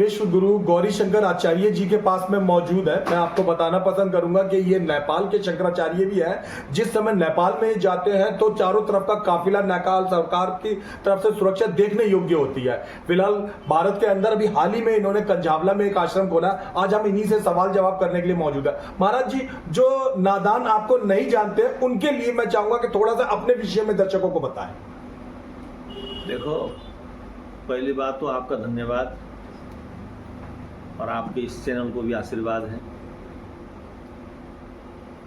विश्व गुरु गौरी शंकर आचार्य जी के पास में मौजूद है। मैं आपको बताना पसंद करूंगा कि ये नेपाल के शंकराचार्य भी हैं। जिस समय नेपाल में जाते हैं तो चारों तरफ का काफिला नेपाल सरकार की तरफ से सुरक्षा देखने योग्य होती है। फिलहाल भारत के अंदर अभी हाल ही में इन्होंने कंझावला में एक आश्रम खोला। आज हम इन्हीं से सवाल जवाब करने के लिए मौजूद है। महाराज जी, जो नादान आपको नहीं जानते उनके लिए मैं चाहूंगा कि थोड़ा सा अपने विषय में दर्शकों को बताएं। देखो, पहली बात तो आपका धन्यवाद और आपके इस चैनल को भी आशीर्वाद है।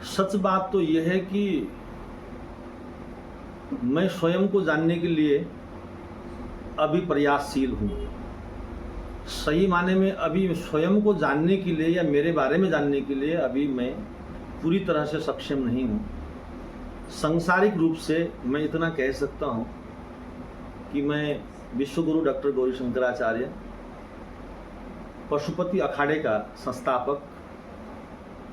सच बात तो यह है कि मैं स्वयं को जानने के लिए अभी प्रयासशील हूँ। सही माने में अभी स्वयं को जानने के लिए या मेरे बारे में जानने के लिए अभी मैं पूरी तरह से सक्षम नहीं हूँ। सांसारिक रूप से मैं इतना कह सकता हूँ कि मैं विश्वगुरु डॉक्टर गौरी शंकराचार्य, पशुपति अखाड़े का संस्थापक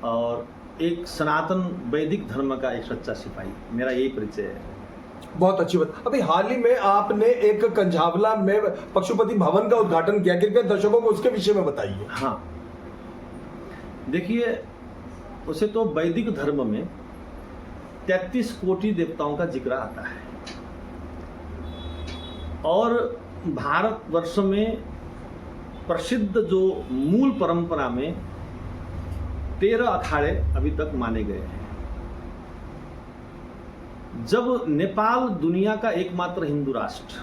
और एक सनातन वैदिक धर्म का एक सच्चा सिपाही, मेरा यही परिचय है। बहुत अच्छी बात। अभी हाल ही में आपने एक कंझावला में पशुपति भवन का उद्घाटन किया, कृपया दर्शकों को उसके विषय में बताइए। हाँ, देखिए, उसे तो वैदिक धर्म में 33 कोटि देवताओं का जिक्र आता है और भारतवर्ष में प्रसिद्ध जो मूल परंपरा में 13 अखाड़े अभी तक माने गए हैं। जब नेपाल दुनिया का एकमात्र हिंदू राष्ट्र,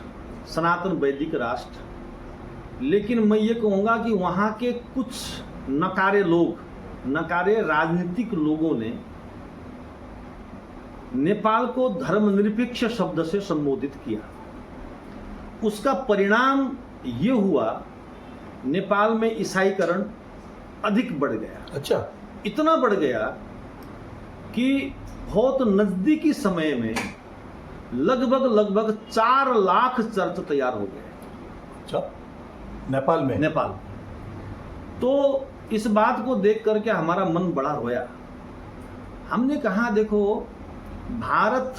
सनातन वैदिक राष्ट्र, लेकिन मैं ये कहूँगा कि वहाँ के कुछ नकारे लोग, नकारे राजनीतिक लोगों ने नेपाल को धर्मनिरपेक्ष शब्द से संबोधित किया। उसका परिणाम ये हुआ, नेपाल में ईसाईकरण अधिक बढ़ गया। अच्छा, इतना बढ़ गया कि बहुत नजदीकी समय में लगभग 4 लाख चर्च तैयार हो गए। अच्छा, नेपाल में? नेपाल। तो इस बात को देख करके हमारा मन बड़ा रोया। हमने कहा, देखो, भारत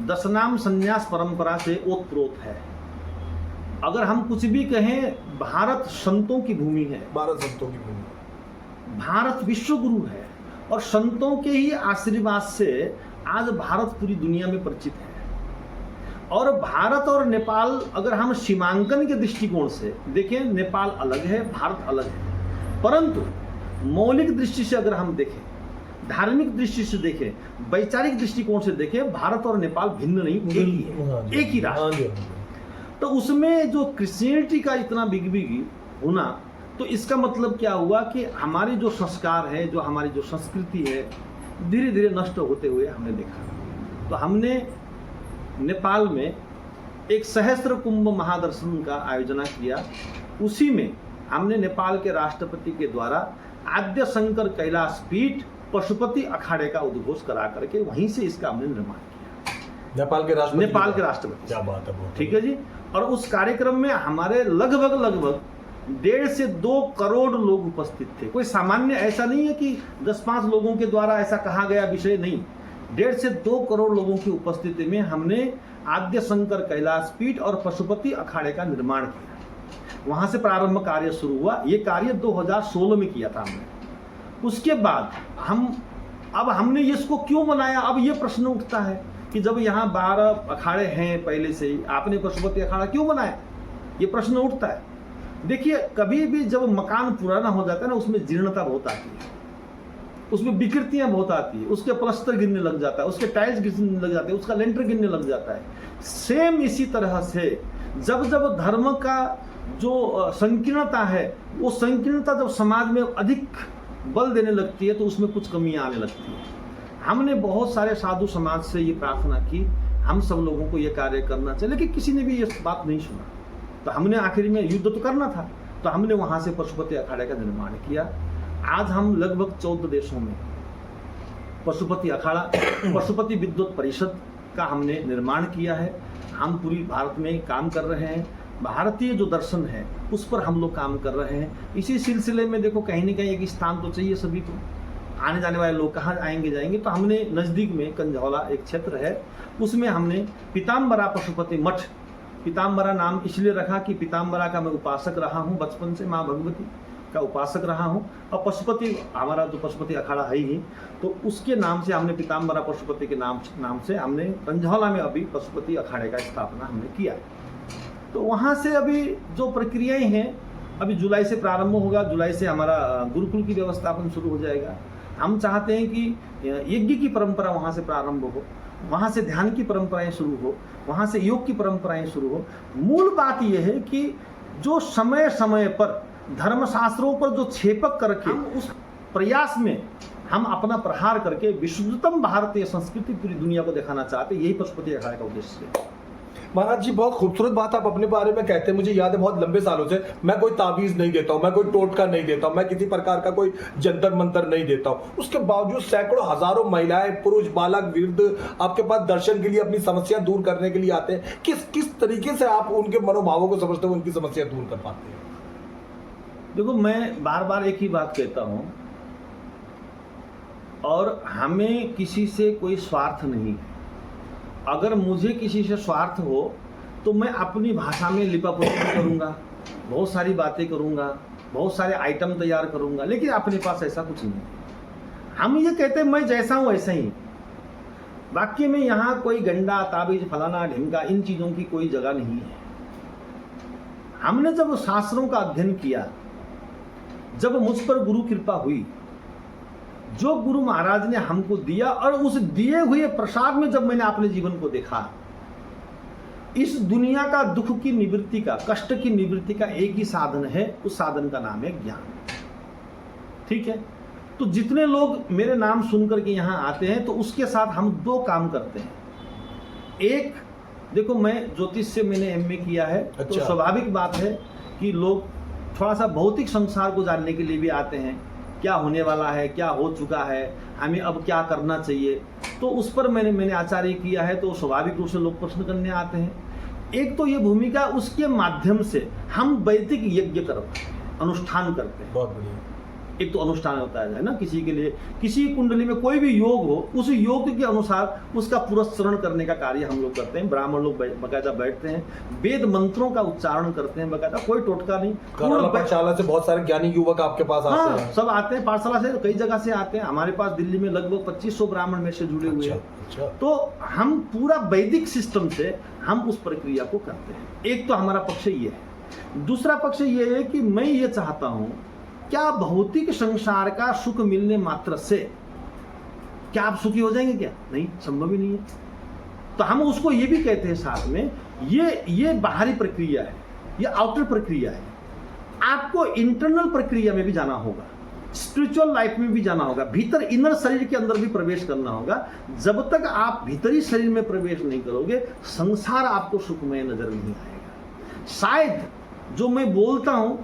दशनाम संन्यास परंपरा से ओतप्रोत है। अगर हम कुछ भी कहें, भारत संतों की भूमि है। भारत संतों की भूमि। भारत विश्व गुरु है और संतों के ही आशीर्वाद से आज भारत पूरी दुनिया में परिचित है। और भारत और नेपाल, अगर हम सीमांकन के दृष्टिकोण से देखें, नेपाल अलग है, भारत अलग है। परंतु मौलिक दृष्टि से अगर हम देखें, धार्मिक दृष्टि से देखें, वैचारिक दृष्टिकोण से देखें, भारत और नेपाल भिन्न नहीं, एक ही है, एक ही राष्ट्र। तो उसमें जो क्रिश्चियनिटी का इतना बिग होना, तो इसका मतलब क्या हुआ कि हमारी जो संस्कार है, जो हमारी जो संस्कृति है, धीरे धीरे नष्ट होते हुए हमने देखा। तो हमने नेपाल में एक सहस्त्र कुंभ महादर्शन का आयोजना किया। उसी में हमने नेपाल के राष्ट्रपति के द्वारा आद्य शंकर कैलाश पीठ पशुपति अखाड़े का उद्घोष करा करके वहीं से इसका हमने निर्माण किया। नेपाल के राष्ट्रपति। क्या बात है, ठीक है जी। और उस कार्यक्रम में हमारे लगभग 1.5 से 2 करोड़ लोग उपस्थित थे। कोई सामान्य ऐसा नहीं है कि 10-5 लोगों के द्वारा ऐसा कहा गया विषय नहीं। 1.5 से 2 करोड़ लोगों की उपस्थिति में हमने आद्य शंकर कैलाश पीठ और पशुपति अखाड़े का निर्माण किया। वहां से प्रारंभ कार्य शुरू हुआ। ये कार्य 2016 में किया था हमने। उसके बाद हमने इसको क्यों बनाया? अब ये प्रश्न उठता है कि जब यहाँ 12 अखाड़े हैं पहले से ही, आपने पशुपति अखाड़ा क्यों बनाया? ये प्रश्न उठता है। देखिए, कभी भी जब मकान पुराना हो जाता है ना, उसमें जीर्णता बहुत आती है, उसमें विकृतियां बहुत आती है, उसके प्लास्टर गिरने लग जाता है, उसके टाइल्स गिरने लग जाते हैं, उसका लेंटर गिरने लग जाता है। सेम इसी तरह से जब धर्म का जो संकीर्णता है, वो संकीर्णता जब समाज में अधिक बल देने लगती है तो उसमें कुछ कमियां आने लगती है। हमने बहुत सारे साधु समाज से ये प्रार्थना की, हम सब लोगों को ये कार्य करना चाहिए, लेकिन किसी ने भी ये बात नहीं सुना। तो हमने आखिर में युद्ध तो करना था, तो हमने वहाँ से पशुपति अखाड़े का निर्माण किया। आज हम लगभग 14 देशों में पशुपति अखाड़ा, पशुपति विद्वत परिषद का हमने निर्माण किया है। हम पूरी भारत में काम कर रहे हैं। भारतीय जो दर्शन है उस पर हम लोग काम कर रहे हैं। इसी सिलसिले में देखो, कहीं न कहीं एक स्थान तो चाहिए सभी को। आने जाने वाले लोग कहाँ आएंगे जाएंगे, तो हमने नज़दीक में कंझौला एक क्षेत्र है, उसमें हमने पीताम्बरा पशुपति मठ पीताम्बरा नाम इसलिए रखा कि पीताम्बरा का मैं उपासक रहा हूँ बचपन से, माँ भगवती का उपासक रहा हूँ। और पशुपति, हमारा जो पशुपति अखाड़ा है ही, तो उसके नाम से हमने पीताम्बरा पशुपति के नाम से हमने रंझौला में अभी पशुपति अखाड़े का स्थापना हमने किया। तो वहाँ से अभी जो प्रक्रियाएं हैं, अभी जुलाई से प्रारंभ होगा। जुलाई से हमारा गुरुकुल की व्यवस्थापन शुरू हो जाएगा। हम चाहते हैं कि यज्ञ की परंपरा वहाँ से प्रारंभ हो, वहाँ से ध्यान की परंपराएं शुरू हो, वहाँ से योग की परंपराएं शुरू हो। मूल बात यह है कि जो समय समय पर धर्मशास्त्रों पर जो छेपक करके हम उस प्रयास में हम अपना प्रहार करके विशुद्धतम भारतीय संस्कृति पूरी दुनिया को दिखाना चाहते हैं। यही पशुपति अखाड़े का उद्देश्य है। महाराज जी, बहुत खूबसूरत बात आप अपने बारे में कहते हैं। मुझे याद है बहुत लंबे सालों से, मैं कोई ताबीज नहीं देता हूँ, मैं कोई टोटका नहीं देता हूँ, मैं किसी प्रकार का कोई जंतर मंतर नहीं देता हूँ। उसके बावजूद सैकड़ों हजारों महिलाएं, पुरुष, बालक, वृद्ध आपके पास दर्शन के लिए, अपनी समस्या दूर करने के लिए आते हैं। किस तरीके से आप उनके मनोभावों को समझते हो, उनकी समस्या दूर कर पाते हैं? देखो, मैं बार बार एक ही बात कहता हूँ, और हमें किसी से कोई स्वार्थ नहीं है। अगर मुझे किसी से स्वार्थ हो तो मैं अपनी भाषा में लिपापोती करूँगा, बहुत सारी बातें करूँगा, बहुत सारे आइटम तैयार करूँगा, लेकिन अपने पास ऐसा कुछ नहीं है। हम ये कहते हैं मैं जैसा हूँ ऐसा ही। वाक्य में यहाँ कोई गंडा, ताबीज, फलाना, ढिमका, इन चीज़ों की कोई जगह नहीं है। हमने जब शास्त्रों का अध्ययन किया, जब मुझ पर गुरु कृपा हुई, जो गुरु महाराज ने हमको दिया, और उस दिए हुए प्रसाद में जब मैंने अपने जीवन को देखा, इस दुनिया का दुख की निवृत्ति का, कष्ट की निवृत्ति का एक ही साधन है, उस साधन का नाम है ज्ञान। ठीक है? तो जितने लोग मेरे नाम सुनकर के यहाँ आते हैं, तो उसके साथ हम दो काम करते हैं। एक, देखो, मैं ज्योतिष से मैंने एमए किया है। अच्छा। तो स्वाभाविक बात है कि लोग थोड़ा सा भौतिक संसार को जानने के लिए भी आते हैं, क्या होने वाला है, क्या हो चुका है, हमें अब क्या करना चाहिए। तो उस पर मैंने आचार्य किया है, तो स्वाभाविक रूप से लोग प्रश्न करने आते हैं। एक तो ये भूमिका, उसके माध्यम से हम वैदिक यज्ञ करते हैं, अनुष्ठान करते हैं। बहुत बढ़िया। एक तो अनुष्ठान होता है ना, किसी के लिए, किसी कुंडली में कोई भी योग हो, उस योग के अनुसार उसका पुरस्चरण करने का कार्य हम लोग करते हैं। ब्राह्मण लोग बकायदा बैठते हैं, वेद मंत्रों का उच्चारण करते हैं बकायदा, कोई टोटका नहीं। पाठशाला से बहुत सारे ज्ञानी युवक आपके पास आते हैं? सब आते हैं, पाठशाला से कई जगह से आते हैं। हमारे पास दिल्ली में लगभग 2500 ब्राह्मण में से जुड़े हुए हैं। अच्छा। तो हम पूरा वैदिक सिस्टम से हम उस प्रक्रिया को करते हैं। एक तो हमारा पक्ष ये है। दूसरा पक्ष ये है कि मैं ये चाहता हूँ, क्या भौतिक संसार का सुख मिलने मात्र से क्या आप सुखी हो जाएंगे? क्या नहीं, संभव ही नहीं है। तो हम उसको ये भी कहते हैं साथ में, ये बाहरी प्रक्रिया है, ये आउटर प्रक्रिया है। आपको इंटरनल प्रक्रिया में भी जाना होगा, स्पिरिचुअल लाइफ में भी जाना होगा, भीतर इनर शरीर के अंदर भी प्रवेश करना होगा। जब तक आप भीतरी शरीर में प्रवेश नहीं करोगे, संसार आपको सुखमय नजर नहीं आएगा। शायद जो मैं बोलता हूं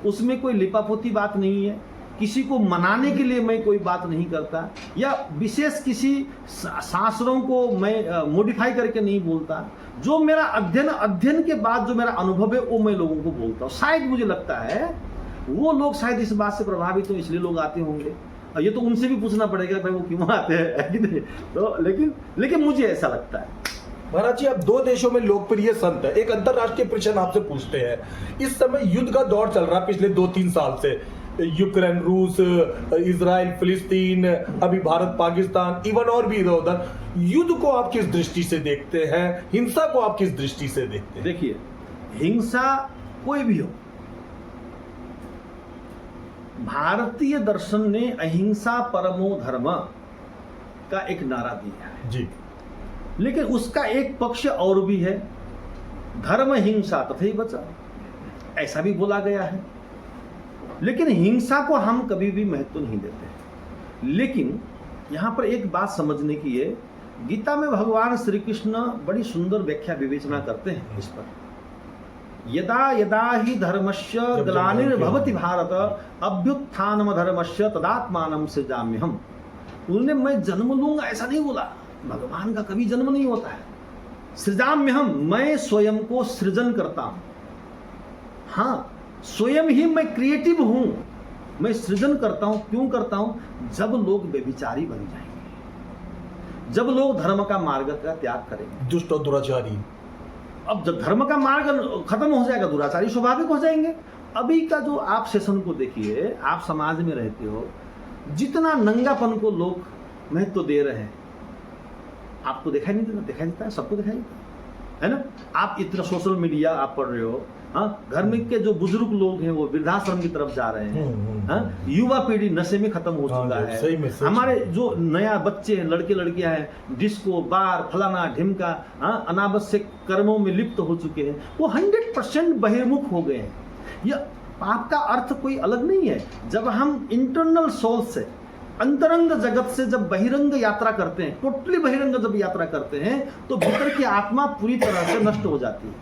उसमें कोई लिपापोती बात नहीं है, किसी को मनाने के लिए मैं कोई बात नहीं करता, या विशेष किसी शास्त्रों को मैं मॉडिफाई करके नहीं बोलता। जो मेरा अध्ययन के बाद जो मेरा अनुभव है, वो मैं लोगों को बोलता हूँ। शायद मुझे लगता है वो लोग शायद इस बात से प्रभावित हो, इसलिए लोग आते होंगे। ये तो उनसे भी पूछना पड़ेगा भाई वो क्यों आते हैं। तो लेकिन मुझे ऐसा लगता है। महाराज जी, आप दो देशों में लोकप्रिय संत है। एक अंतरराष्ट्रीय प्रश्न आपसे पूछते हैं। इस समय युद्ध का दौर चल रहा है पिछले 2-3 साल से, यूक्रेन, रूस, इजराइल, फिलिस्तीन, अभी भारत, पाकिस्तान, इवन और भी इधर उधर। युद्ध को आप किस दृष्टि से देखते हैं? हिंसा को आप किस दृष्टि से देखते हैं? देखिए, हिंसा कोई भी हो, भारतीय दर्शन ने अहिंसा परमो धर्म का एक नारा दिया है जी, लेकिन उसका एक पक्ष और भी है, धर्म हिंसा तथैव बचा, ऐसा भी बोला गया है। लेकिन हिंसा को हम कभी भी महत्व नहीं देते। लेकिन यहां पर एक बात समझने की है, गीता में भगवान श्री कृष्ण बड़ी सुंदर व्याख्या विवेचना करते हैं इस पर। यदा यदा ही धर्मस्य ग्लानिर्भवति भारत अभ्युत्थानम धर्मस्य तदात्मानं सृजाम्यहम्। उन्होंने मैं जन्म लूंगा ऐसा नहीं बोला, भगवान का कभी जन्म नहीं होता है। सृजाम्यहम्, मैं स्वयं को सृजन करता हूं। हाँ, स्वयं ही मैं क्रिएटिव हूं, मैं सृजन करता हूं। क्यों करता हूं? जब लोग व्यभिचारी बन जाएंगे, जब लोग धर्म का मार्ग का त्याग करेंगे, दुष्ट और दुराचारी, अब जब धर्म का मार्ग खत्म हो जाएगा, दुराचारी स्वाभाविक हो जाएंगे। अभी का जो आप सेशन को देखिए, आप समाज में रहते हो, जितना नंगापन को लोग महत्व दे रहे हैं, आपको दिखाई नहीं देता? दिखाई देता है, सबको दिखाई देता है ना। आप इतना सोशल मीडिया आप पढ़ रहे हो, हाँ, घर में के जो बुजुर्ग लोग हैं वो वृद्धाश्रम की तरफ जा रहे हैं, हाँ, युवा पीढ़ी नशे में खत्म हो चुका है। हमारे जो नया बच्चे हैं, लड़के लड़कियां हैं, डिस्को बार फलाना ढिमका, हाँ, अनावश्यक कर्मों में लिप्त हो चुके हैं, वो 100% बहिर्मुख हो गए हैं। यह पाप का अर्थ कोई अलग नहीं है। जब हम इंटरनल सोल से, अंतरंग जगत से जब बहिरंग यात्रा करते हैं, टोटली बहिरंग जब यात्रा करते हैं, तो भीतर की आत्मा पूरी तरह से नष्ट हो जाती है।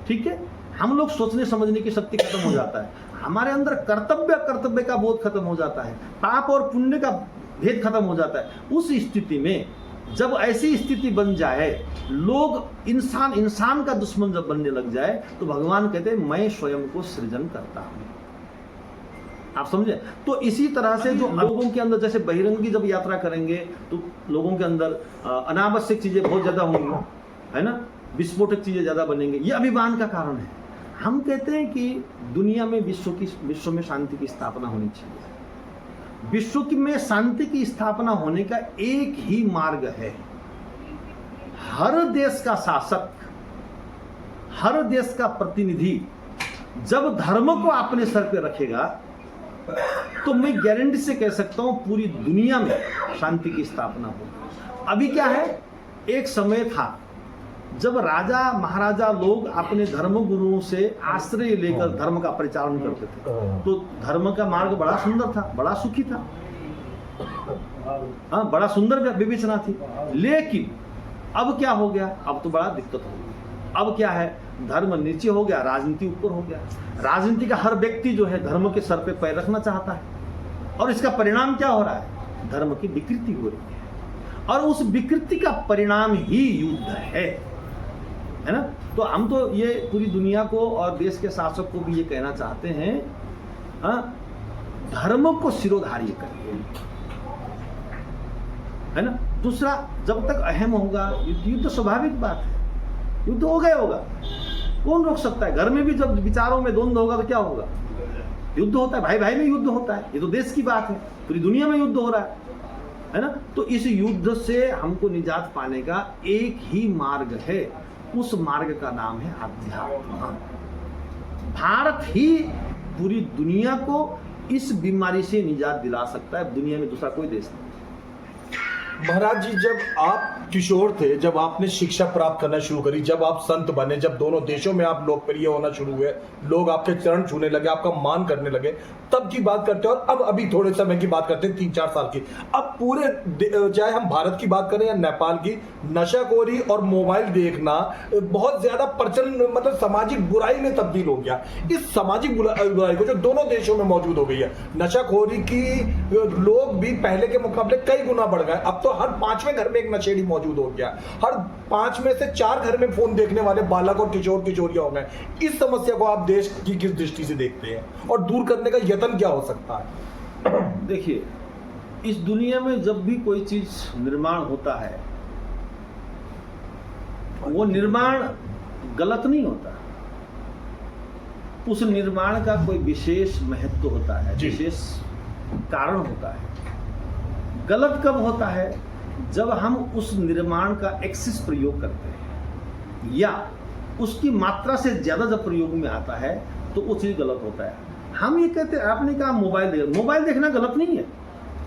ठीक है, हम लोग सोचने समझने की शक्ति खत्म हो जाता है, हमारे अंदर कर्तव्य का बोध खत्म हो जाता है, पाप और पुण्य का भेद खत्म हो जाता है। उस स्थिति में जब ऐसी स्थिति बन जाए, लोग इंसान का दुश्मन जब बनने लग जाए, तो भगवान कहते हैं मैं स्वयं को सृजन करता हूं। आप समझे? तो इसी तरह से जो लोगों के अंदर जैसे बहिरंगी जब यात्रा करेंगे, तो लोगों के अंदर अनावश्यक चीजें बहुत ज्यादा होंगी, है ना, विस्फोटक चीजें ज्यादा बनेंगे। ये अभिमान का कारण है। हम कहते हैं कि दुनिया में विश्व में शांति की स्थापना होनी चाहिए। विश्व में शांति की स्थापना होने का एक ही मार्ग है। हर देश का शासक, हर देश का प्रतिनिधि जब धर्म को अपने सर पे रखेगा, तो मैं गारंटी से कह सकता हूं पूरी दुनिया में शांति की स्थापना होगी। अभी क्या है, एक समय था जब राजा महाराजा लोग अपने धर्म गुरुओं से आश्रय लेकर धर्म का प्रचारण करते थे, तो धर्म का मार्ग बड़ा सुंदर था, बड़ा सुखी था, हाँ, बड़ा सुंदर विवेचना थी। लेकिन अब क्या हो गया? अब तो बड़ा दिक्कत हो गई। अब क्या है, धर्म नीचे हो गया, राजनीति ऊपर हो गया। राजनीति का हर व्यक्ति जो है धर्म के सर पे पैर रखना चाहता है, और इसका परिणाम क्या हो रहा है? धर्म की विकृति हो रही है, और उस विकृति का परिणाम ही युद्ध है ना। तो हम तो ये पूरी दुनिया को और देश के शासक को भी ये कहना चाहते हैं, हाँ, धर्म को सिरोधार्य करिए, है ना। दूसरा, जब तक अहम होगा, युद्ध स्वाभाविक बात है, युद्ध हो गया होगा, कौन रोक सकता है? घर में भी जब विचारों में द्वंद्व होगा तो क्या होगा? युद्ध होता है, भाई भाई में युद्ध होता है। ये तो देश की बात है, पूरी दुनिया में युद्ध हो रहा है ना। तो इस युद्ध से हमको निजात पाने का एक ही मार्ग है, उस मार्ग का नाम है अध्यात्म। भारत ही पूरी दुनिया को इस बीमारी से निजात दिला सकता है, दुनिया में दूसरा कोई देश नहीं। महाराज जी, जब आप किशोर थे, जब आपने शिक्षा प्राप्त करना शुरू करी, जब आप संत बने, जब दोनों देशों में आप लोकप्रिय होना शुरू हुए, लोग आपके चरण छूने लगे, आपका मान करने लगे, तब की बात करते हैं। और अब अभी थोड़े समय की बात करते हैं, 3-4 साल की। अब पूरे, चाहे हम भारत की बात करें या नेपाल की, नशाखोरी और मोबाइल देखना बहुत ज्यादा प्रचलन, मतलब सामाजिक बुराई में तब्दील हो गया। इस सामाजिक बुराई को जो दोनों देशों में मौजूद हो गई है, नशाखोरी की लोग भी पहले के मुकाबले कई गुना बढ़ गए। अब तो हर 5वें घर में एक नशेड़ी मौजूद हो गया, हर 5 में से 4 घर में फोन देखने वाले बालक और किशोर किशोरियां हो गए। इस समस्या को आप देश की किस दृष्टि से देखते हैं, और दूर करने का यत्न क्या हो सकता है? देखिए, इस दुनिया में जब भी कोई चीज निर्माण होता है, वो निर्माण गलत नहीं होता, उस निर्माण का कोई विशेष महत्व होता है, विशेष कारण होता है। गलत कब होता है? जब हम उस निर्माण का एक्सेस प्रयोग करते हैं, या उसकी मात्रा से ज्यादा जब प्रयोग में आता है, तो वो चीज गलत होता है। हम ये कहते हैं, आपने कहा मोबाइल देखना गलत नहीं है।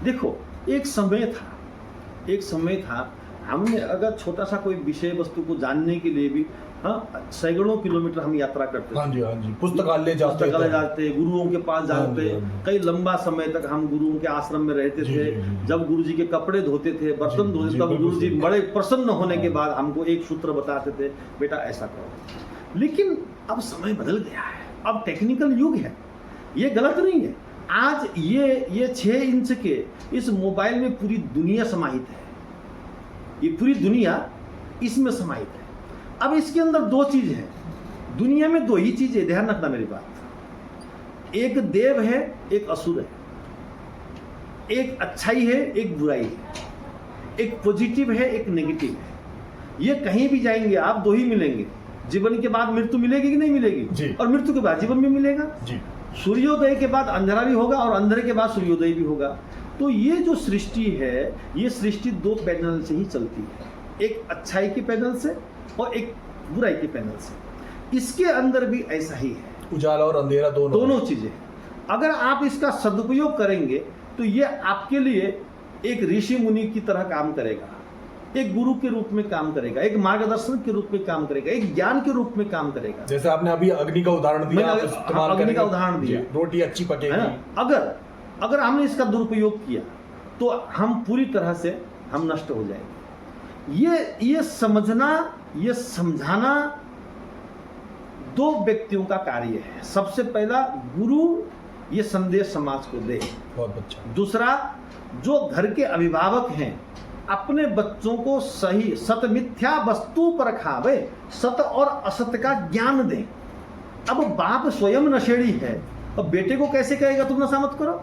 देखो, एक समय था हमने अगर छोटा सा कोई विषय वस्तु को जानने के लिए भी, हाँ, सैकड़ों किलोमीटर हम यात्रा करते थे। हाँ जी, पुस्तकालय जाते, गुरुओं के पास जाते, कई लंबा समय तक हम गुरुओं के आश्रम में रहते थे। जब गुरु जी के कपड़े धोते थे, बर्तन धोते थे, तब गुरु जी बड़े प्रसन्न होने के बाद हमको एक सूत्र बताते थे, बेटा ऐसा करो। लेकिन अब समय बदल गया है, अब टेक्निकल युग है, ये गलत नहीं है। आज ये 6 इंच के इस मोबाइल में पूरी दुनिया समाहित है, ये पूरी दुनिया इसमें समाहित है। अब इसके अंदर 2 चीज है, दुनिया में 2 ही चीज है, ध्यान रखना मेरी बात। एक देव है, एक असुर है, एक अच्छाई है, एक बुराई है, एक पॉजिटिव है, एक नेगेटिव है। ये कहीं भी जाएंगे आप दो ही मिलेंगे, जीवन के बाद मृत्यु मिलेगी कि नहीं मिलेगी जी। और मृत्यु के बाद जीवन भी मिलेगा जी। सूर्योदय के बाद अंधेरा भी होगा और अंधेरे के बाद सूर्योदय भी होगा। तो ये जो सृष्टि है, ये सृष्टि दो पैनल से ही चलती है, एक अच्छाई के पैनल से और एक बुराई के पैनल से। इसके अंदर भी ऐसा ही है, उजाला और अंधेरा दोनों चीजें। अगर आप इसका सदुपयोग करेंगे तो ये आपके लिए एक ऋषि मुनि की तरह काम करेगा, एक गुरु के रूप में काम करेगा, एक मार्गदर्शन के रूप में काम करेगा, एक ज्ञान के रूप में काम करेगा। जैसे आपने अभी अग्नि का उदाहरण दिया, आप इस्तेमाल अग्नि का उदाहरण दिया, रोटी अच्छी पकेगी। अगर हमने इसका दुरुपयोग किया तो हम पूरी तरह से हम नष्ट हो जाएंगे। ये समझना, ये समझाना दो व्यक्तियों का कार्य है। सबसे पहला, गुरु ये संदेश समाज को दे। बहुत अच्छा। दूसरा, जो घर के अभिभावक हैं अपने बच्चों को सही सत मिथ्या वस्तु पर खावे, सत और असत का ज्ञान दें। अब बाप स्वयं नशेड़ी है, अब बेटे को कैसे कहेगा तुम नशा मत करो?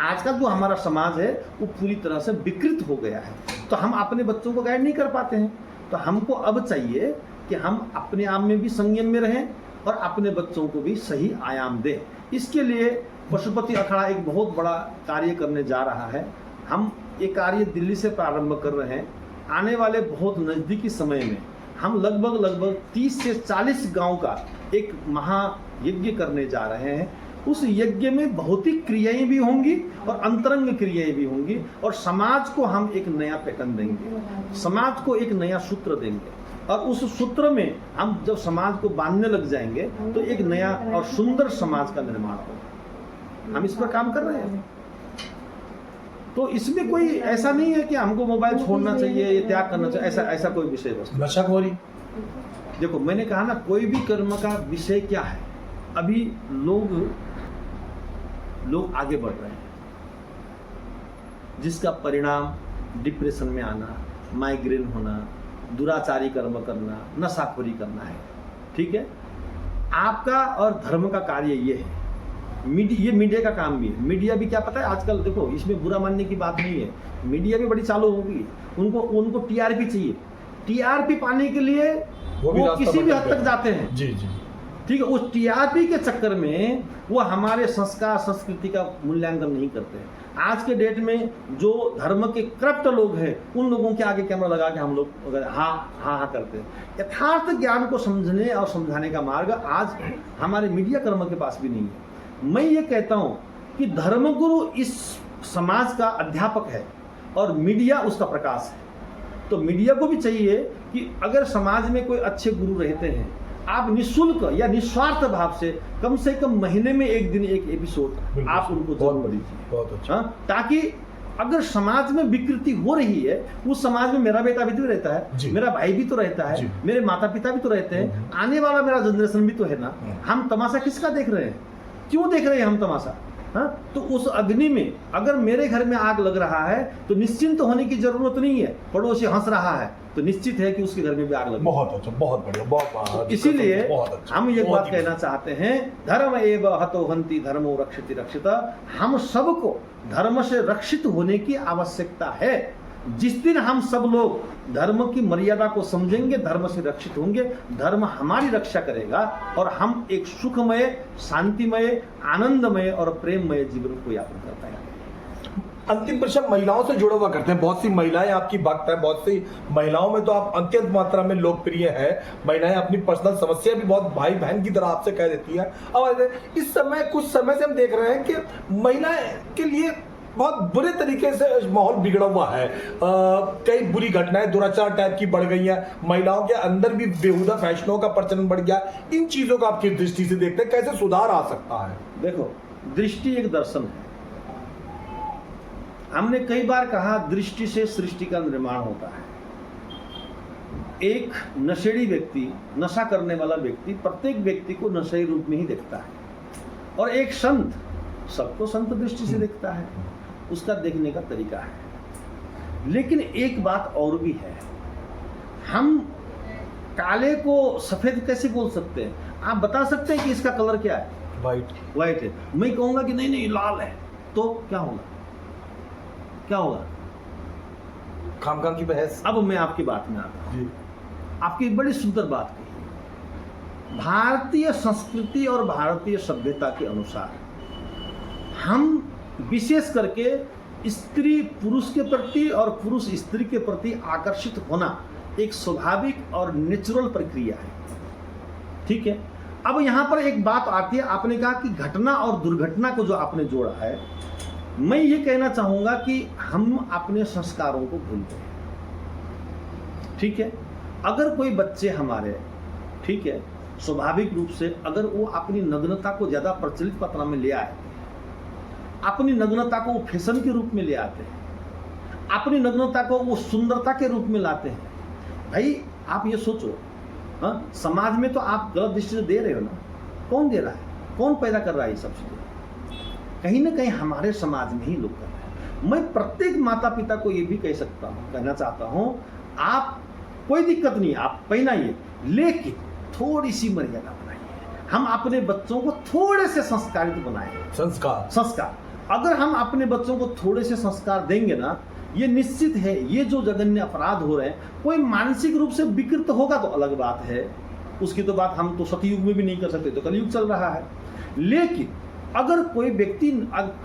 आजकल जो हमारा समाज है वो पूरी तरह से विकृत हो गया है, तो हम अपने बच्चों को गाइड नहीं कर पाते हैं। तो हमको अब चाहिए कि हम अपने आप में भी संयम में रहें और अपने बच्चों को भी सही आयाम दें। इसके लिए पशुपति अखाड़ा एक बहुत बड़ा कार्य करने जा रहा है। हम ये कार्य दिल्ली से प्रारंभ कर रहे हैं। आने वाले बहुत नज़दीकी समय में हम लगभग 30 से 40 गांव का एक महायज्ञ करने जा रहे हैं। उस यज्ञ में भौतिक क्रियाएं भी होंगी और अंतरंग क्रियाएं भी होंगी, और समाज को हम एक नया पैटर्न देंगे, समाज को एक नया सूत्र देंगे, और उस सूत्र में हम जब समाज को बांधने लग जाएंगे तो एक नया और सुंदर समाज का निर्माण होगा। हम इस पर काम कर रहे हैं। तो इसमें कोई ऐसा नहीं है कि हमको मोबाइल छोड़ना चाहिए, ये त्याग करना चाहिए, ऐसा कोई विषय वस्तु। नशाखोरी, देखो मैंने कहा ना, कोई भी कर्म का विषय क्या है। अभी लोग आगे बढ़ रहे हैं, जिसका परिणाम डिप्रेशन में आना, माइग्रेन होना, दुराचारी कर्म करना, नशाखोरी करना है। ठीक है, आपका और धर्म का कार्य ये है। ये मीडिया का काम भी है। मीडिया भी क्या पता है आजकल, देखो इसमें बुरा मानने की बात नहीं है, मीडिया भी बड़ी चालू हो गई। उनको टीआरपी चाहिए, टीआरपी पाने के लिए वो किसी भी हद तक जाते हैं। जी जी, ठीक है, उस टीआरपी के चक्कर में वो हमारे संस्कार संस्कृति का मूल्यांकन नहीं करते हैं। आज के डेट में जो धर्म के करप्ट लोग हैं, उन लोगों के आगे कैमरा लगा के हम लोग हाँ करते हैं। यथार्थ ज्ञान को समझने और समझाने का मार्ग आज हमारे मीडिया कर्म के पास भी नहीं है। मैं ये कहता हूँ कि धर्मगुरु इस समाज का अध्यापक है और मीडिया उसका प्रकाश है। तो मीडिया को भी चाहिए कि अगर समाज में कोई अच्छे गुरु रहते हैं, आप निःशुल्क या निस्वार्थ भाव से कम महीने में एक दिन एक एपिसोड आप उनको जरूर दीजिए। बहुत अच्छा। ताकि अगर समाज में विकृति हो रही है, उस समाज में मेरा बेटा भी तो रहता है, मेरा भाई भी तो रहता है, मेरे माता पिता भी तो रहते हैं, आने वाला मेरा जनरेशन भी तो है ना। हम तमाशा किसका देख रहे हैं? क्यों देख रहे हैं हम तमाशा? तो उस अग्नि में अगर मेरे घर में आग लग रहा है तो निश्चिंत होने की जरूरत नहीं है। पड़ोसी हंस रहा है तो निश्चित है कि उसके घर में भी आग लगी। बहुत अच्छा, बहुत बढ़िया, बहुत। इसीलिए अच्छा, हम ये बात कहना चाहते हैं, धर्म एव हतो हन्ति धर्मो रक्षति रक्षिता। हम सबको धर्म से रक्षित होने की आवश्यकता है। जिस दिन हम सब लोग धर्म की मर्यादा को समझेंगे, धर्म से रक्षित होंगे, धर्म हमारी रक्षा करेगा और हम एक सुखमय, शांतिमय, आनंदमय और प्रेममय जीवन को यापन कर पाएंगे। अंतिम प्रश्न महिलाओं से जुड़ा हुआ करते हैं। बहुत सी महिलाएं आपकी भक्त है, बहुत सी महिलाओं में तो आप अत्यंत मात्रा में लोकप्रिय है। महिलाएं अपनी पर्सनल समस्या भी बहुत भाई बहन की तरह आपसे कह देती है। अब इस समय कुछ समय से हम देख रहे हैं कि महिलाएं के लिए बहुत बुरे तरीके से माहौल बिगड़ा हुआ है। कई बुरी घटनाएं दुराचार टाइप की बढ़ गई हैं, महिलाओं के अंदर भी बेहुदा फैशनों का प्रचलन बढ़ गया। इन चीजों को आपकी दृष्टि से देखते हैं, कैसे सुधार आ सकता है? देखो, दृष्टि एक दर्शन है। हमने कई बार कहा, दृष्टि से सृष्टि का निर्माण होता है। एक नशेड़ी व्यक्ति, नशा करने वाला व्यक्ति प्रत्येक व्यक्ति को नशे रूप में ही देखता है, और एक संत सबको संत दृष्टि से देखता है। उसका देखने का तरीका है। लेकिन एक बात और भी है, हम काले को सफेद कैसे बोल सकते हैं? आप बता सकते हैं कि इसका कलर क्या है? वाइट है। मैं कहूंगा कि नहीं लाल है, तो क्या होगा? क्या होगा? खामखा की बहस। अब मैं आपकी बात में आता हूं। आपकी बड़ी सुंदर बात कही। भारतीय संस्कृति और भारतीय सभ्यता के अनुसार हम विशेष करके स्त्री पुरुष के प्रति और पुरुष स्त्री के प्रति आकर्षित होना एक स्वाभाविक और नेचुरल प्रक्रिया है, ठीक है। अब यहाँ पर एक बात आती है, आपने कहा कि घटना और दुर्घटना को जो आपने जोड़ा है, मैं ये कहना चाहूँगा कि हम अपने संस्कारों को भूल गए, ठीक है। अगर कोई बच्चे हमारे, ठीक है, स्वाभाविक रूप से अगर वो अपनी नग्नता को ज़्यादा प्रचलित मात्रा में ले आए, अपनी नग्नता को वो फैशन के रूप में ले आते हैं, अपनी नग्नता को वो सुंदरता के रूप में लाते हैं, भाई आप ये सोचो, हाँ, समाज में तो आप गलत दृष्टि से दे रहे हो ना, कौन दे रहा है, कौन पैदा कर रहा है ये सब चीज़ें? कहीं ना कहीं हमारे समाज में ही लोग कर रहे हैं। मैं प्रत्येक माता पिता को ये भी कह सकता हूँ, कहना चाहता हूँ, आप कोई दिक्कत नहीं, आप पहनाइए, लेकिन थोड़ी सी मर्यादा बनाइए। हम अपने बच्चों को थोड़े से संस्कारित बनाएं। संस्कार अगर हम अपने बच्चों को थोड़े से संस्कार देंगे ना, ये निश्चित है, ये जो जघन्य अपराध हो रहे हैं, कोई मानसिक रूप से विकृत होगा तो अलग बात है, उसकी तो बात हम तो सतयुग में भी नहीं कर सकते, तो कलयुग चल रहा है। लेकिन अगर कोई व्यक्ति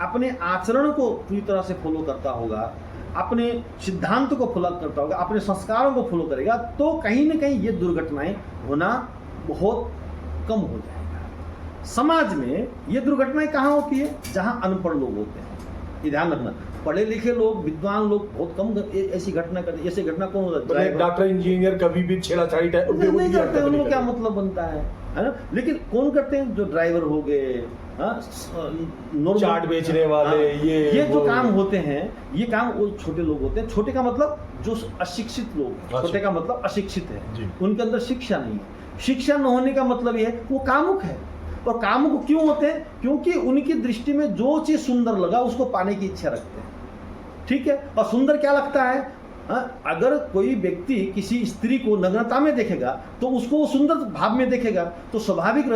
अपने आचरण को पूरी तरह से फॉलो करता होगा, अपने सिद्धांत को फॉलो करता होगा, अपने संस्कारों को फॉलो करेगा, तो कहीं ना कहीं ये दुर्घटनाएं होना बहुत कम हो जाएगा। समाज में ये दुर्घटनाएं कहाँ होती है? जहाँ अनपढ़ लोग होते हैं। ये ध्यान रखना, पढ़े लिखे लोग, विद्वान लोग बहुत कम ऐसी घटना करते। ऐसी घटना कौन होता है? डॉक्टर इंजीनियर कभी भी छेड़छाड़ी नहीं करते, उनको क्या मतलब बनता है ना। लेकिन कौन करते हैं? जो ड्राइवर हो गए, चाट बेचने वाले, ये जो काम होते हैं, ये काम वो छोटे लोग होते हैं। छोटे का मतलब जो अशिक्षित लोग, छोटे का मतलब अशिक्षित है, उनके अंदर शिक्षा नहीं है। शिक्षा न होने का मतलब ये है वो कामुक है। और कामुक क्यों होते हैं? क्योंकि उनकी दृष्टि में जो चीज सुंदर लगा उसको पाने की इच्छा रखते हैं, ठीक है। और सुंदर क्या लगता है? अगर कोई व्यक्ति किसी स्त्री को नग्नता में देखेगा तो उसको वो सुंदर भाव में देखेगा, तो स्वाभाविक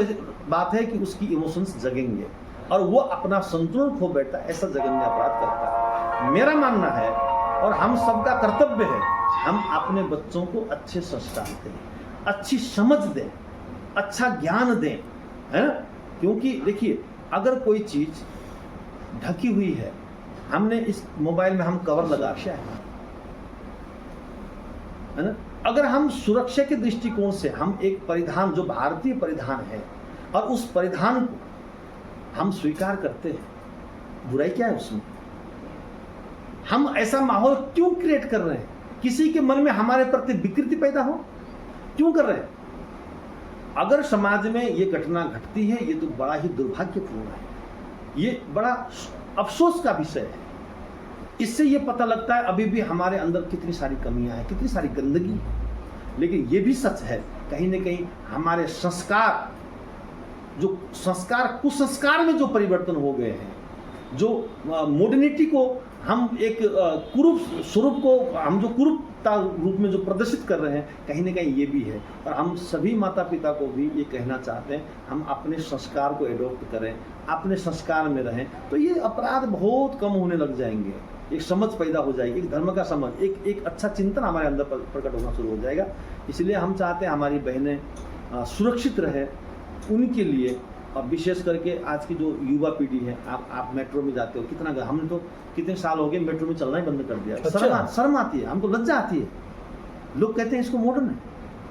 बात है कि उसकी इमोशंस जगेंगे और वो अपना संतुलन खो बैठता है, ऐसा जघन्य अपराध करता है। मेरा मानना है और हम सबका कर्तव्य है, हम अपने बच्चों को अच्छे संस्कार दें, अच्छी समझ दें, अच्छा ज्ञान दें, है ना। क्योंकि देखिए, अगर कोई चीज ढकी हुई है, हमने इस मोबाइल में हम कवर लगा रखा है ना, अगर हम सुरक्षा के दृष्टिकोण से हम एक परिधान जो भारतीय परिधान है और उस परिधान को हम स्वीकार करते हैं, बुराई क्या है उसमें? हम ऐसा माहौल क्यों क्रिएट कर रहे हैं? किसी के मन में हमारे प्रति विकृति पैदा हो, क्यों कर रहे हैं? अगर समाज में ये घटना घटती है, ये तो बड़ा ही दुर्भाग्यपूर्ण है, ये बड़ा अफसोस का विषय है। इससे ये पता लगता है अभी भी हमारे अंदर कितनी सारी कमियां हैं, कितनी सारी गंदगी है। लेकिन ये भी सच है, कहीं ना कहीं हमारे संस्कार, जो संस्कार कुसंस्कार में जो परिवर्तन हो गए हैं, जो मॉडर्निटी को हम एक कुरूप स्वरूप को हम जो कुरूपता रूप में जो प्रदर्शित कर रहे हैं, कहीं ना कहीं ये भी है। और हम सभी माता पिता को भी ये कहना चाहते हैं, हम अपने संस्कार को एडॉप्ट करें, अपने संस्कार में रहें, तो ये अपराध बहुत कम होने लग जाएंगे। एक समझ पैदा हो जाएगी, एक धर्म का समझ, एक अच्छा चिंतन हमारे अंदर प्रकट होना शुरू हो जाएगा। इसलिए हम चाहते हैं हमारी बहनें सुरक्षित रहे, उनके लिए। और विशेष करके आज की जो युवा पीढ़ी है, आप मेट्रो में जाते हो, कितना, हमने तो कितने साल हो गए मेट्रो में चलना ही बंद कर दिया। अच्छा। शर्म आती है, हमको लज्जा आती है। लोग कहते हैं इसको मॉडर्न है,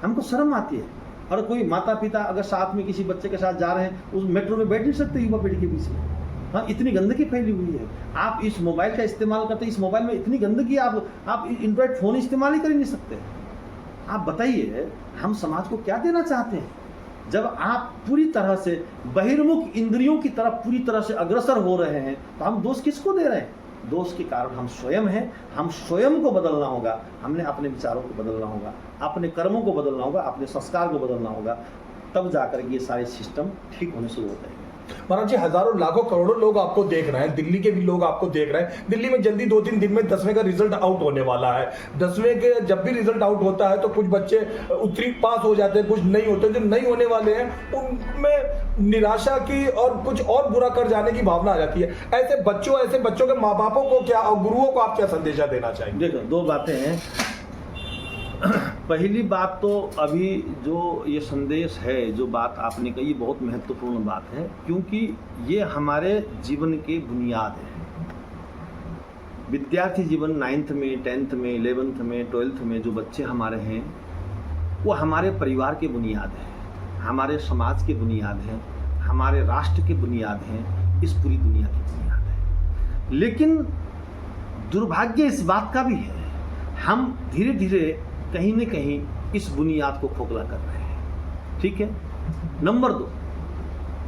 हमको शर्म आती है। और कोई माता पिता अगर साथ में किसी बच्चे के साथ जा रहे हैं, उस मेट्रो में बैठ नहीं सकते युवा पीढ़ी के बीच में। हाँ, इतनी गंदगी फैली हुई है। आप इस मोबाइल का इस्तेमाल करते हैं, इस मोबाइल में इतनी गंदगी, आप एंड्रॉइड फोन इस्तेमाल ही कर नहीं सकते। आप बताइए, हम समाज को क्या देना चाहते हैं? जब आप पूरी तरह से बहिर्मुख इंद्रियों की तरफ पूरी तरह से अग्रसर हो रहे हैं, तो हम दोष किसको दे रहे हैं? दोष के कारण हम स्वयं हैं। हम स्वयं को बदलना होगा, हमने अपने विचारों को बदलना होगा, अपने कर्मों को बदलना होगा, अपने संस्कार को बदलना होगा, तब जाकर ये सारे सिस्टम ठीक होने शुरू होते हैं। महाराज जी, हजारों लाखों करोड़ों लोग आपको देख रहे हैं, दिल्ली के भी लोग आपको देख रहे हैं। दिल्ली में जल्दी 2-3 दिन में 10वें का रिजल्ट आउट होने वाला है। 10वें के जब भी रिजल्ट आउट होता है तो कुछ बच्चे उत्तीर्ण पास हो जाते हैं, कुछ नहीं होते। जो नहीं होने वाले हैं उनमें निराशा की और कुछ और बुरा कर जाने की भावना आ जाती है। ऐसे बच्चों के माँ बापों को क्या और गुरुओं को आप क्या संदेशा देना चाहेंगे? देखो, दो बातें हैं। पहली बात तो अभी जो ये संदेश है, जो बात आपने कही, बहुत महत्वपूर्ण बात है, क्योंकि ये हमारे जीवन की बुनियाद है। विद्यार्थी जीवन 9th में, 10th में, 11th में, 12th में जो बच्चे हमारे हैं, वो हमारे परिवार की बुनियाद है, हमारे समाज की बुनियाद है, हमारे राष्ट्र की बुनियाद है, इस पूरी दुनिया की बुनियाद है। लेकिन दुर्भाग्य इस बात का भी है, हम धीरे धीरे कहीं न कहीं इस बुनियाद को खोखला कर रहे हैं। ठीक है। नंबर 2,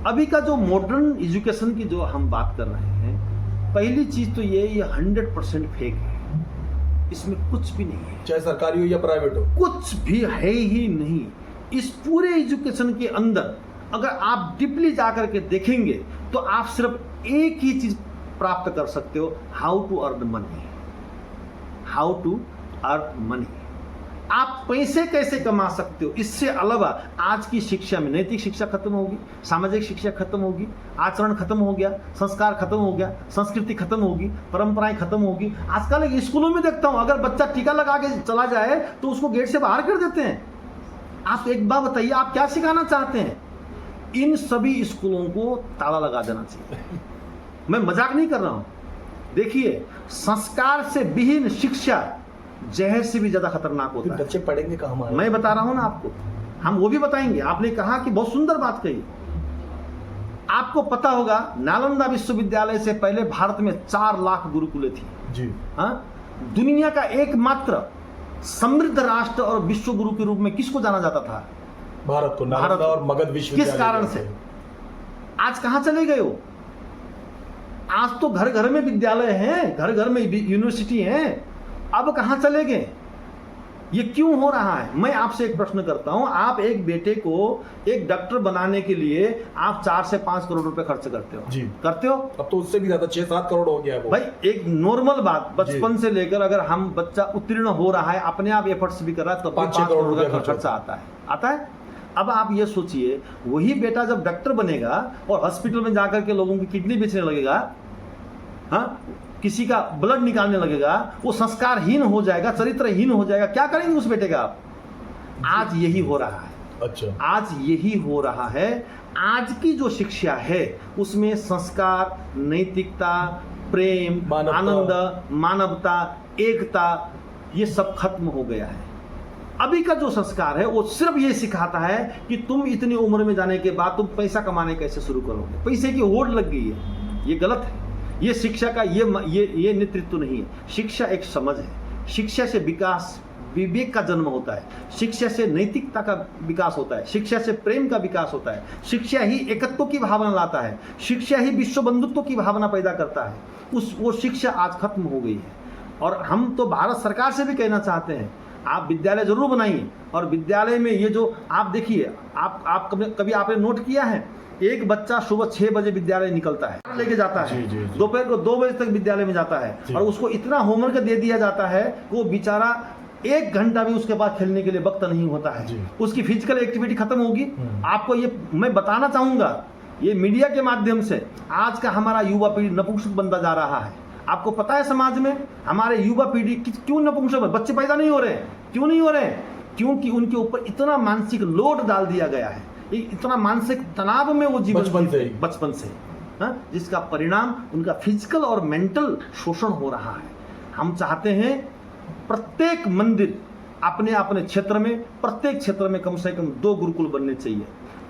अभी का जो मॉडर्न एजुकेशन की जो हम बात कर रहे हैं, पहली चीज तो ये 100% फेक है, इसमें कुछ भी नहीं है, चाहे सरकारी हो या प्राइवेट हो, कुछ भी है ही नहीं। इस पूरे एजुकेशन के अंदर अगर आप डीपली जाकर के देखेंगे तो आप सिर्फ एक ही चीज प्राप्त कर सकते हो, how to earn money, how to earn money. आप पैसे कैसे कमा सकते हो, इससे अलावा आज की शिक्षा में नैतिक शिक्षा खत्म होगी, सामाजिक शिक्षा खत्म होगी, आचरण खत्म हो गया, संस्कार खत्म हो गया, संस्कृति खत्म होगी, परंपराएं खत्म होगी। आजकल स्कूलों में देखता हूं, अगर बच्चा टीका लगा के चला जाए तो उसको गेट से बाहर कर देते हैं। आप एक बात बताइए, आप क्या सिखाना चाहते हैं? इन सभी स्कूलों को ताला लगा देना चाहिए। मैं मजाक नहीं कर रहा हूं। देखिए, संस्कार से विहीन शिक्षा जहर से भी ज्यादा खतरनाक होता है। बच्चे पढ़ेंगे कहाँ? मैं बता रहा हूं ना आपको, हम वो भी बताएंगे। आपने कहा कि बहुत सुंदर बात कही। आपको पता होगा, नालंदा विश्वविद्यालय से पहले भारत में 4 लाख गुरुकुलें थी जी। हाँ, दुनिया का एकमात्र समृद्ध राष्ट्र और विश्व गुरु के रूप में किसको जाना जाता था? भारत को, नालंदा और मगध विश्वविद्यालय। किस कारण से? आज कहां चले गए हो? आज तो घर घर में विद्यालय हैं, घर घर में यूनिवर्सिटी हैं, अब कहां चले गए? ये क्यों हो रहा है? मैं आपसे एक प्रश्न करता हूं, आप एक बेटे को एक डॉक्टर बनाने के लिए आप 4 से 5 करोड़ रुपए खर्च करते हो जी। करते हो? अब तो उससे भी ज्यादा 6-7 करोड़ हो गया है वो। भाई एक नॉर्मल बात, बचपन से लेकर अगर हम बच्चा उत्तीर्ण हो रहा है, अपने आप एफर्ट्स भी कर रहा है, तो 5 करोड़ रुपए का खर्चा आता है। अब आप ये सोचिए, वही बेटा जब डॉक्टर बनेगा और हॉस्पिटल में जाकर के लोगों की किडनी बेचने लगेगा, हाँ, किसी का ब्लड निकालने लगेगा, वो संस्कारहीन हो जाएगा, चरित्रहीन हो जाएगा, क्या करेंगे उस बेटे का आप? आज यही हो रहा है। अच्छा, आज यही हो रहा है। आज की जो शिक्षा है उसमें संस्कार, नैतिकता, प्रेम, आनंद, मानवता, एकता, ये सब खत्म हो गया है। अभी का जो संस्कार है वो सिर्फ ये सिखाता है कि तुम इतनी उम्र में जाने के बाद तुम पैसा कमाने कैसे शुरू करोगे, पैसे की होड़ लग गई है। ये गलत है। ये शिक्षा का ये नेतृत्व नहीं है। शिक्षा एक समझ है। शिक्षा से विकास, विवेक का जन्म होता है। शिक्षा से नैतिकता का विकास होता है। शिक्षा से प्रेम का विकास होता है। शिक्षा ही एकत्व की भावना लाता है। शिक्षा ही विश्व बंधुत्व की भावना पैदा करता है। वो शिक्षा आज खत्म हो गई है। और हम तो भारत सरकार से भी कहना चाहते हैं, आप विद्यालय जरूर बनाइए। और विद्यालय में ये जो आप देखिए, आप कभी आपने नोट किया है, एक बच्चा सुबह 6 बजे विद्यालय निकलता है, लेके जाता है, दोपहर को 2 बजे तक विद्यालय में जाता है, और उसको इतना होमवर्क दे दिया जाता है कि वो बेचारा 1 घंटा भी उसके पास खेलने के लिए वक्त नहीं होता है। उसकी फिजिकल एक्टिविटी खत्म होगी। आपको ये मैं बताना चाहूंगा, ये मीडिया के माध्यम से आज का हमारा युवा पीढ़ी नपुंसक बनता जा रहा है। आपको पता है समाज में हमारे युवा पीढ़ी क्यों नपुंसक है? बच्चे पैदा नहीं हो रहे हैं। क्यों नहीं हो रहे हैं? क्योंकि उनके ऊपर इतना मानसिक लोड डाल दिया गया है, इतना मानसिक तनाव में वो जीवन बचपन से हाँ, जिसका परिणाम उनका फिजिकल और मेंटल शोषण हो रहा है। हम चाहते हैं प्रत्येक मंदिर अपने अपने क्षेत्र में, प्रत्येक क्षेत्र में कम से कम 2 गुरुकुल बनने चाहिए।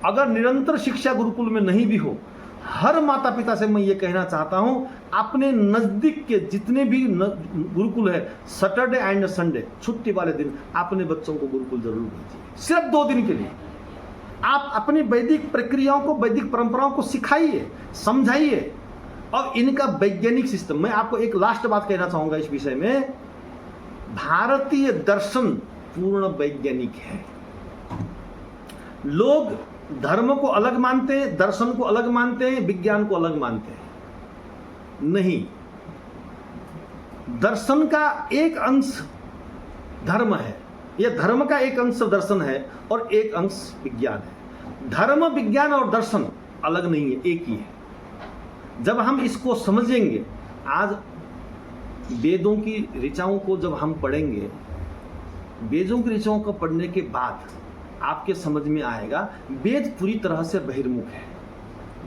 अगर निरंतर शिक्षा गुरुकुल में नहीं भी हो, हर माता पिता से मैं ये कहना चाहता हूं, अपने नजदीक के जितने भी गुरुकुल है, सैटरडे एंड संडे छुट्टी वाले दिन अपने बच्चों को गुरुकुल जरूर भेजिए, सिर्फ 2 दिन के लिए। आप अपनी वैदिक प्रक्रियाओं को, वैदिक परंपराओं को सिखाइए, समझाइए, और इनका वैज्ञानिक सिस्टम। मैं आपको एक लास्ट बात कहना चाहूंगा इस विषय में, भारतीय दर्शन पूर्ण वैज्ञानिक है। लोग धर्म को अलग मानते हैं, दर्शन को अलग मानते हैं, विज्ञान को अलग मानते हैं। नहीं, दर्शन का एक अंश धर्म है, यह धर्म का एक अंश दर्शन है और एक अंश विज्ञान है। धर्म, विज्ञान और दर्शन अलग नहीं है, एक ही है। जब हम इसको समझेंगे, आज वेदों की ऋचाओं को जब हम पढ़ेंगे वेदों के ऋचाओं को पढ़ने के बाद आपके समझ में आएगा वेद पूरी तरह से बहिर्मुख है।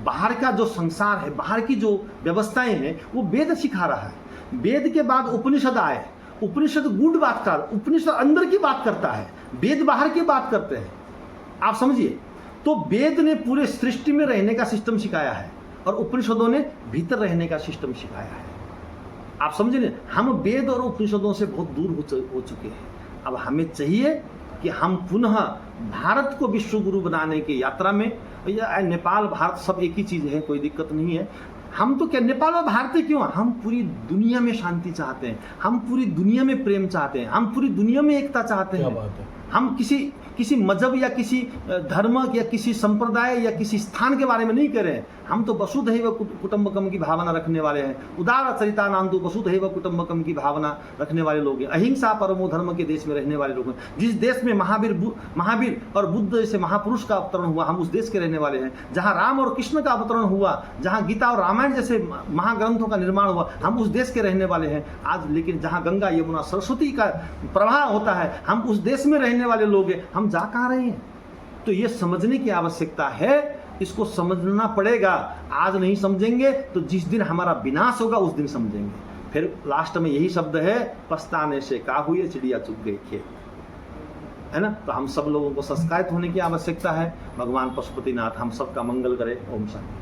बाहर का जो संसार है, बाहर की जो व्यवस्थाएं हैं, वो वेद सिखा रहा है। वेद के बाद उपनिषद आए, उपनिषद गूढ़ बात कर, उपनिषद अंदर की बात करता है, वेद बाहर की बात करते हैं। आप समझिए, तो वेद ने पूरे सृष्टि में रहने का सिस्टम सिखाया है और उपनिषदों ने भीतर रहने का सिस्टम सिखाया है। आप समझे ना, हम वेद और उपनिषदों से बहुत दूर हो चुके हैं। अब हमें चाहिए कि हम पुनः भारत को विश्व गुरु बनाने की यात्रा में, या नेपाल भारत सब एक ही चीज़ है, कोई दिक्कत नहीं है। हम तो क्या नेपाल और भारतीय क्यों, हम पूरी दुनिया में शांति चाहते हैं, हम पूरी दुनिया में प्रेम चाहते हैं, हम पूरी दुनिया में एकता चाहते हैं। क्या बात है। हम किसी मजहब या किसी धर्म या किसी संप्रदाय या किसी स्थान के बारे में नहीं कह रहे हैं। हम तो वसुधैव कुटुंबकम की भावना रखने वाले हैं। उदार चरिता नांदु वसुधैव कुटुंबकम की भावना रखने वाले लोग हैं। अहिंसा परमो धर्म के देश में रहने वाले लोग हैं। जिस देश में महावीर और बुद्ध जैसे महापुरुष का अवतरण हुआ, हम उस देश के रहने वाले हैं। जहाँ राम और कृष्ण का अवतरण हुआ, जहाँ गीता और रामायण जैसे महाग्रंथों का निर्माण हुआ, हम उस देश के रहने वाले हैं आज। लेकिन जहाँ गंगा यमुना सरस्वती का प्रवाह होता है, हम उस देश में रहने वाले लोग हैं। हम जा कहाँ रहे हैं? तो ये समझने की आवश्यकता है, इसको समझना पड़ेगा। आज नहीं समझेंगे तो जिस दिन हमारा विनाश होगा उस दिन समझेंगे। फिर लास्ट में यही शब्द है, पछताने से का हुए चिड़िया चुग गई खेत, है ना। तो हम सब लोगों को संस्कारित होने की आवश्यकता है। भगवान पशुपतिनाथ हम सबका मंगल करे। ओम शांति।